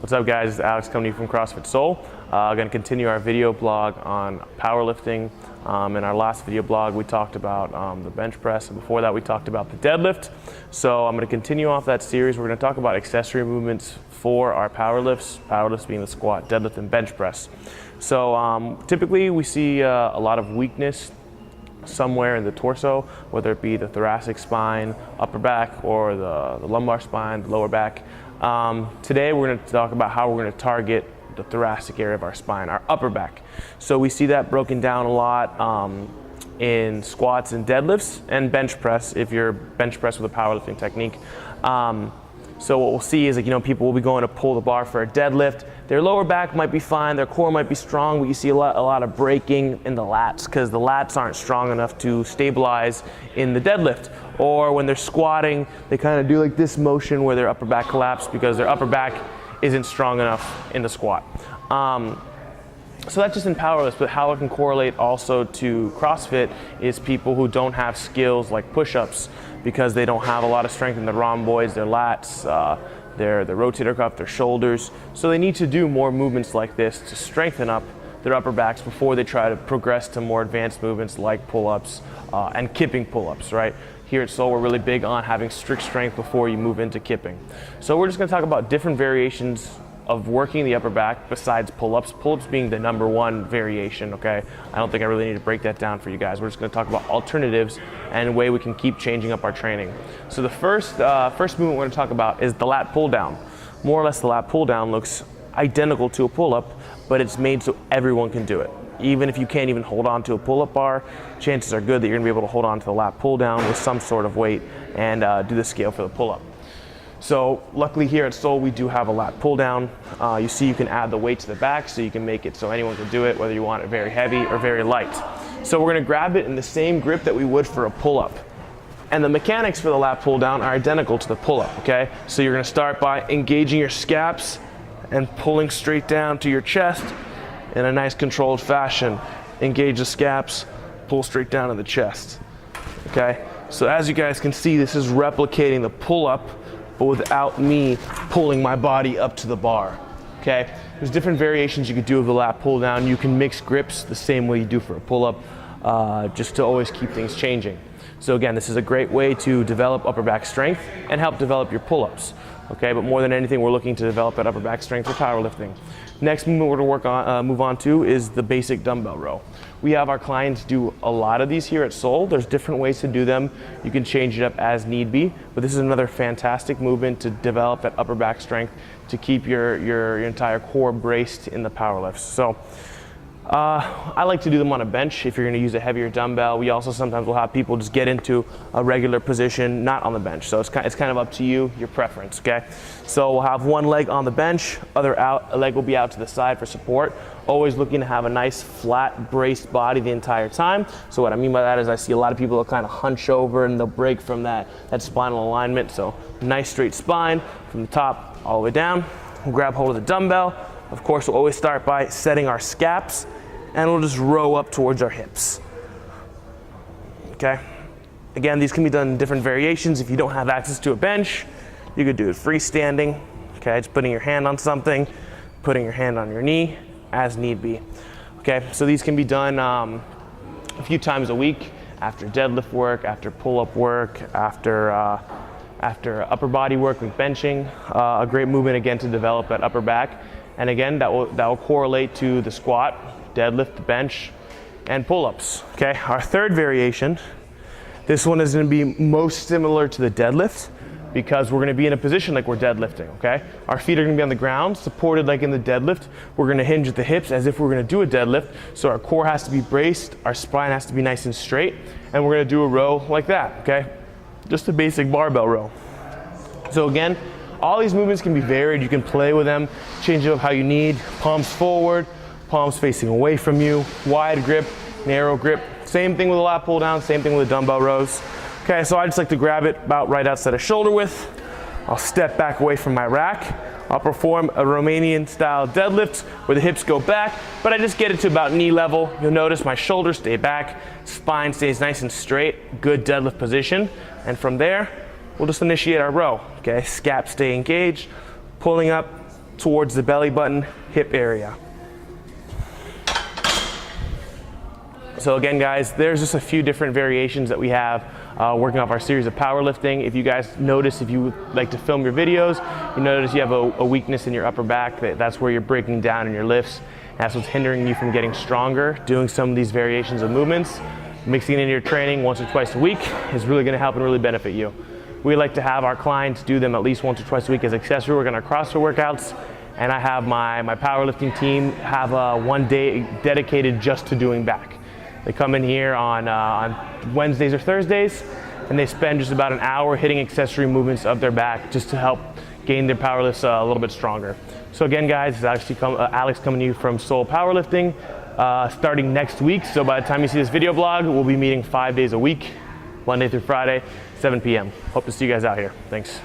What's up guys, it's Alex coming to you from CrossFit Soul. I'm going to continue our video blog on powerlifting. In our last video blog we talked about the bench press, and before that we talked about the deadlift. So I'm going to continue off that series. We're going to talk about accessory movements for our powerlifts being the squat, deadlift, and bench press. So typically we see a lot of weakness somewhere in the torso, whether it be the thoracic spine, upper back, or the lumbar spine, the lower back. Today we're going to talk about how we're going to target the thoracic area of our spine, our upper back. So we see that broken down a lot in squats and deadlifts and bench press if you're bench press with a powerlifting technique. So what we'll see is people will be going to pull the bar for a deadlift. Their lower back might be fine, their core might be strong, but you see a lot of breaking in the lats because the lats aren't strong enough to stabilize in the deadlift. Or when they're squatting, they kind of do like this motion where their upper back collapses because their upper back isn't strong enough in the squat. So that's just in powerlifts, but how it can correlate also to CrossFit is people who don't have skills like push-ups because they don't have a lot of strength in the rhomboids, their lats, their rotator cuff, their shoulders. So they need to do more movements like this to strengthen up their upper backs before they try to progress to more advanced movements like pull-ups and kipping pull-ups, right? Here at Soul, we're really big on having strict strength before you move into kipping. So we're just gonna talk about different variations of working the upper back besides pull-ups. Pull-ups being the #1 variation, okay? I don't think I really need to break that down for you guys. We're just gonna talk about alternatives and a way we can keep changing up our training. So the first movement we're gonna talk about is the lat pull-down. More or less the lat pull-down looks identical to a pull-up, but it's made so everyone can do it. Even if you can't even hold on to a pull-up bar, chances are good that you're gonna be able to hold on to the lat pull-down with some sort of weight and do the scale for the pull-up. So luckily here at Soul, we do have a lat pull-down. You see you can add the weight to the back so you can make it so anyone can do it, whether you want it very heavy or very light. So we're gonna grab it in the same grip that we would for a pull-up. And the mechanics for the lat pull-down are identical to the pull-up, okay? So you're gonna start by engaging your scaps and pulling straight down to your chest in a nice controlled fashion. Engage the scaps, pull straight down to the chest, okay? So as you guys can see, this is replicating the pull-up, but without me pulling my body up to the bar, okay? There's different variations you could do of the lat pull down. You can mix grips the same way you do for a pull-up, just to always keep things changing. So again, this is a great way to develop upper back strength and help develop your pull-ups, okay? But more than anything, we're looking to develop that upper back strength for powerlifting. Next movement we're gonna move on to is the basic dumbbell row. We have our clients do a lot of these here at Soul. There's different ways to do them. You can change it up as need be, but this is another fantastic movement to develop that upper back strength to keep your entire core braced in the power lifts. So I like to do them on a bench if you're gonna use a heavier dumbbell. We also sometimes will have people just get into a regular position, not on the bench. So it's kind of up to you, your preference, okay? So we'll have one leg on the bench, a leg will be out to the side for support. Always looking to have a nice flat braced body the entire time. So what I mean by that is I see a lot of people will kind of hunch over and they'll break from that spinal alignment. So nice straight spine from the top all the way down. We'll grab hold of the dumbbell. Of course, we'll always start by setting our scaps and we'll just row up towards our hips, okay? Again, these can be done in different variations. If you don't have access to a bench, you could do it freestanding, okay? Just putting your hand on something, putting your hand on your knee as need be, okay? So these can be done a few times a week after deadlift work, after pull-up work, after upper body work with benching. A great movement again to develop that upper back. And again, that will correlate to the squat, deadlift, bench, and pull-ups, okay? Our third variation, this one is gonna be most similar to the deadlift because we're gonna be in a position like we're deadlifting, okay? Our feet are gonna be on the ground, supported like in the deadlift. We're gonna hinge at the hips as if we're gonna do a deadlift. So our core has to be braced, our spine has to be nice and straight, and we're gonna do a row like that, okay? Just a basic barbell row. So again, all these movements can be varied. You can play with them, change it up how you need. Palms forward, palms facing away from you, wide grip, narrow grip. Same thing with a lat pull down, same thing with the dumbbell rows. Okay, so I just like to grab it about right outside of shoulder width. I'll step back away from my rack. I'll perform a Romanian style deadlift where the hips go back, but I just get it to about knee level. You'll notice my shoulders stay back, spine stays nice and straight, good deadlift position. And from there, we'll just initiate our row, okay? Scaps stay engaged, pulling up, towards the belly button, hip area. So again, guys, there's just a few different variations that we have working off our series of powerlifting. If you guys notice, if you like to film your videos, you notice you have a weakness in your upper back, that's where you're breaking down in your lifts. That's what's hindering you from getting stronger. Doing some of these variations of movements, mixing it into your training once or twice a week is really gonna help and really benefit you. We like to have our clients do them at least once or twice a week as accessory work on our CrossFit workouts. And I have my powerlifting team have one day dedicated just to doing back. They come in here on Wednesdays or Thursdays, and they spend just about an hour hitting accessory movements of their back just to help gain their power lifts a little bit stronger. So again, guys, it's Alex coming to you from Soul Powerlifting, starting next week. So by the time you see this video blog, we'll be meeting 5 days a week, Monday through Friday, 7 p.m. Hope to see you guys out here. Thanks.